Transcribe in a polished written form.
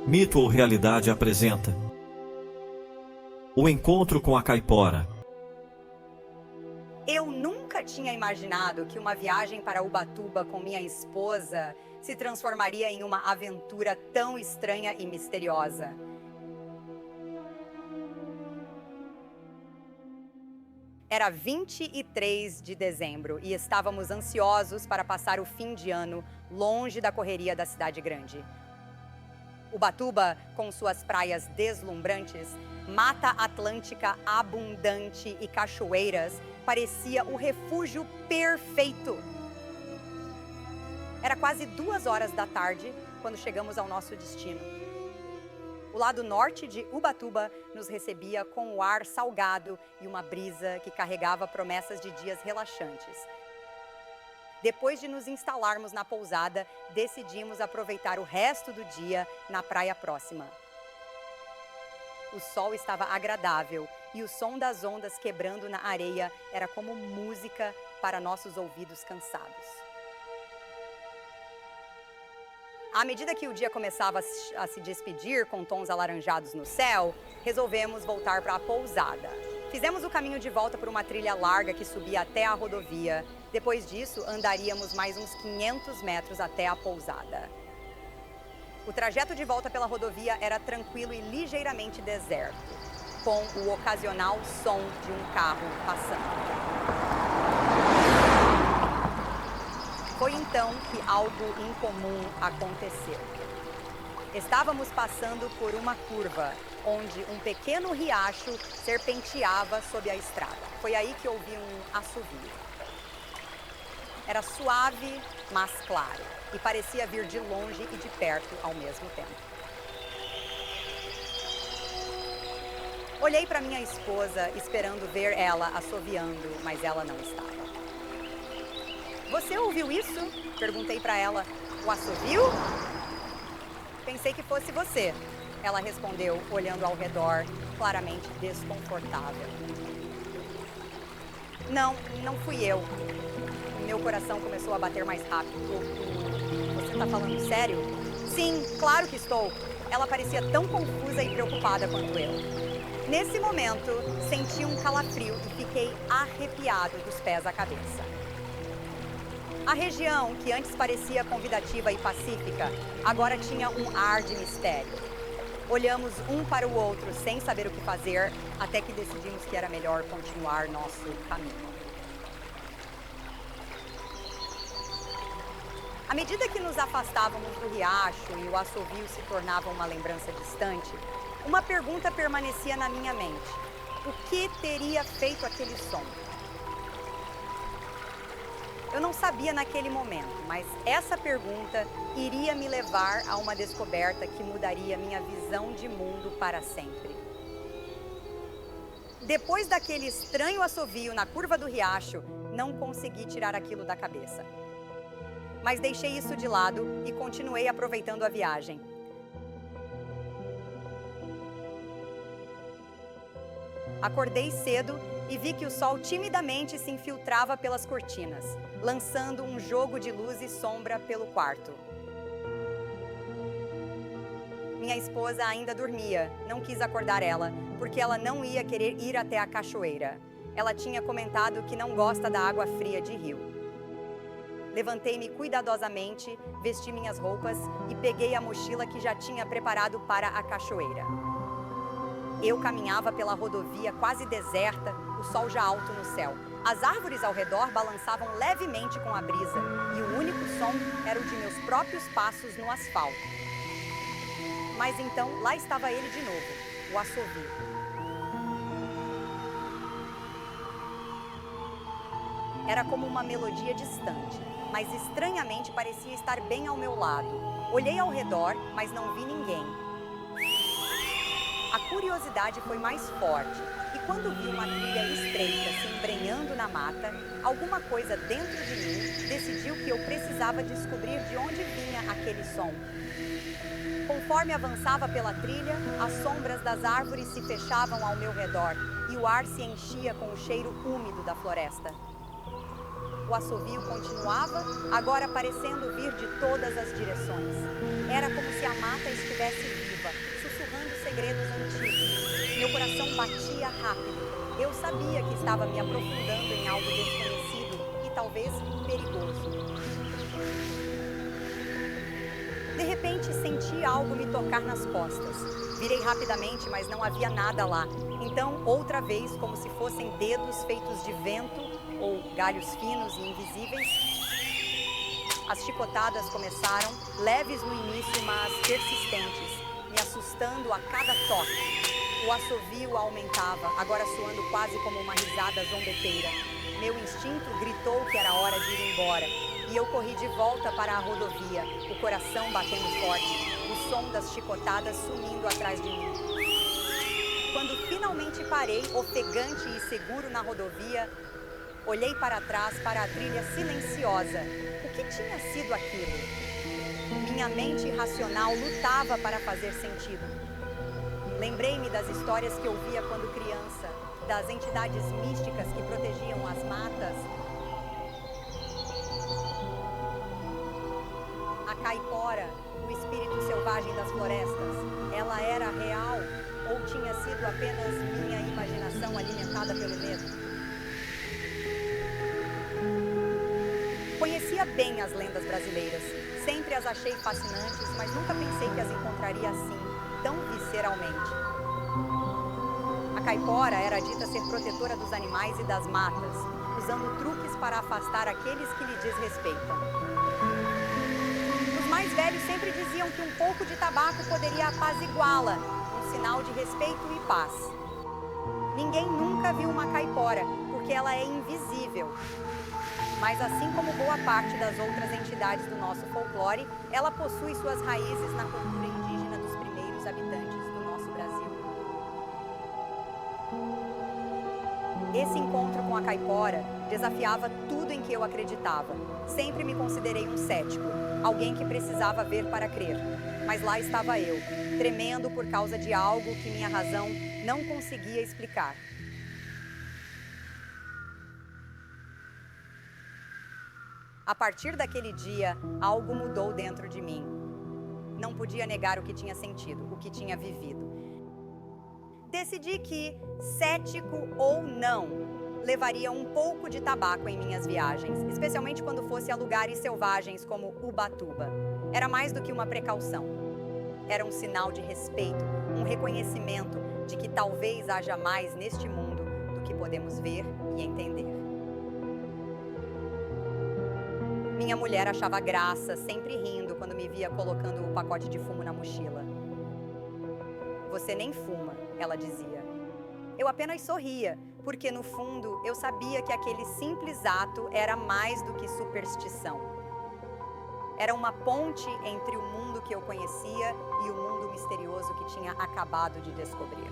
Mito ou realidade apresenta o encontro com a caipora. Eu nunca tinha imaginado que uma viagem para Ubatuba com minha esposa se transformaria em uma aventura tão estranha e misteriosa. Era 23 de dezembro e estávamos ansiosos para passar o fim de ano longe da correria da cidade grande. Ubatuba, com suas praias deslumbrantes, mata atlântica abundante e cachoeiras, parecia o refúgio perfeito. Era quase 2 horas da tarde quando chegamos ao nosso destino. O lado norte de Ubatuba nos recebia com o ar salgado e uma brisa que carregava promessas de dias relaxantes. Depois de nos instalarmos na pousada, decidimos aproveitar o resto do dia na praia próxima. O sol estava agradável e o som das ondas quebrando na areia era como música para nossos ouvidos cansados. À medida que o dia começava a se despedir com tons alaranjados no céu, resolvemos voltar para a pousada. Fizemos o caminho de volta por uma trilha larga que subia até a rodovia. Depois disso, andaríamos mais uns 500 metros até a pousada. O trajeto de volta pela rodovia era tranquilo e ligeiramente deserto, com o ocasional som de um carro passando. Foi então que algo incomum aconteceu. Estávamos passando por uma curva, onde um pequeno riacho serpenteava sob a estrada. Foi aí que ouvi um assovio. Era suave, mas claro, e parecia vir de longe e de perto ao mesmo tempo. Olhei para minha esposa, esperando ver ela assoviando, mas ela não estava. Você ouviu isso? Perguntei para ela. O assovio? Pensei que fosse você. Ela respondeu, olhando ao redor, claramente desconfortável. Não fui eu. Meu coração começou a bater mais rápido. Você está falando sério? Sim, claro que estou. Ela parecia tão confusa e preocupada quanto eu. Nesse momento, senti um calafrio e fiquei arrepiado dos pés à cabeça. A região, que antes parecia convidativa e pacífica, agora tinha um ar de mistério. Olhamos um para o outro sem saber o que fazer, até que decidimos que era melhor continuar nosso caminho. À medida que nos afastávamos do riacho e o assovio se tornava uma lembrança distante, uma pergunta permanecia na minha mente. O que teria feito aquele som? Eu não sabia naquele momento, mas essa pergunta iria me levar a uma descoberta que mudaria minha visão de mundo para sempre. Depois daquele estranho assovio na curva do riacho, não consegui tirar aquilo da cabeça. Mas deixei isso de lado e continuei aproveitando a viagem. Acordei cedo e vi que o sol timidamente se infiltrava pelas cortinas, lançando um jogo de luz e sombra pelo quarto. Minha esposa ainda dormia, não quis acordar ela, porque ela não ia querer ir até a cachoeira. Ela tinha comentado que não gosta da água fria de rio. Levantei-me cuidadosamente, vesti minhas roupas e peguei a mochila que já tinha preparado para a cachoeira. Eu caminhava pela rodovia quase deserta, o sol já alto no céu. As árvores ao redor balançavam levemente com a brisa e o único som era o de meus próprios passos no asfalto. Mas então, lá estava ele de novo, o assovio. Era como uma melodia distante, mas estranhamente parecia estar bem ao meu lado. Olhei ao redor, mas não vi ninguém. A curiosidade foi mais forte e quando vi uma trilha estreita se embrenhando na mata, alguma coisa dentro de mim decidiu que eu precisava descobrir de onde vinha aquele som. Conforme avançava pela trilha, as sombras das árvores se fechavam ao meu redor e o ar se enchia com o cheiro úmido da floresta. O assovio continuava, agora parecendo vir de todas as direções. Era como se a mata estivesse viva. desenterrando segredos antigos. Meu coração batia rápido. Eu sabia que estava me aprofundando em algo desconhecido e talvez perigoso. De repente, senti algo me tocar nas costas. Virei rapidamente, mas não havia nada lá. Então, outra vez, como se fossem dedos feitos de vento ou galhos finos e invisíveis, as chicotadas começaram, leves no início, mas persistentes, me assustando a cada toque. O assovio aumentava, agora soando quase como uma risada zombeteira. Meu instinto gritou que era hora de ir embora, e eu corri de volta para a rodovia, o coração batendo forte, o som das chicotadas sumindo atrás de mim. Quando finalmente parei, ofegante e seguro na rodovia, olhei para trás para a trilha silenciosa. O que tinha sido aquilo? Minha mente irracional lutava para fazer sentido. Lembrei-me das histórias que ouvia quando criança, das entidades místicas que protegiam as matas. A caipora, o espírito selvagem das florestas, ela era real ou tinha sido apenas minha imaginação alimentada pelo medo? Conhecia bem as lendas brasileiras, sempre as achei fascinantes, mas nunca pensei que as encontraria assim, tão visceralmente. A caipora era dita ser protetora dos animais e das matas, usando truques para afastar aqueles que lhe desrespeitam. Os mais velhos sempre diziam que um pouco de tabaco poderia apaziguá-la, um sinal de respeito e paz. Ninguém nunca viu uma caipora, porque ela é invisível. Mas assim como boa parte das outras entidades do nosso folclore, ela possui suas raízes na cultura indígena dos primeiros habitantes do nosso Brasil. Esse encontro com a caipora desafiava tudo em que eu acreditava. Sempre me considerei um cético, alguém que precisava ver para crer. Mas lá estava eu, tremendo por causa de algo que minha razão não conseguia explicar. A partir daquele dia, algo mudou dentro de mim. Não podia negar o que tinha sentido, o que tinha vivido. Decidi que, cético ou não, levaria um pouco de tabaco em minhas viagens, especialmente quando fosse a lugares selvagens como Ubatuba. Era mais do que uma precaução. Era um sinal de respeito, um reconhecimento de que talvez haja mais neste mundo do que podemos ver e entender. Minha mulher achava graça, sempre rindo quando me via colocando o pacote de fumo na mochila. Você nem fuma, ela dizia. Eu apenas sorria, porque no fundo eu sabia que aquele simples ato era mais do que superstição. Era uma ponte entre o mundo que eu conhecia e o mundo misterioso que tinha acabado de descobrir.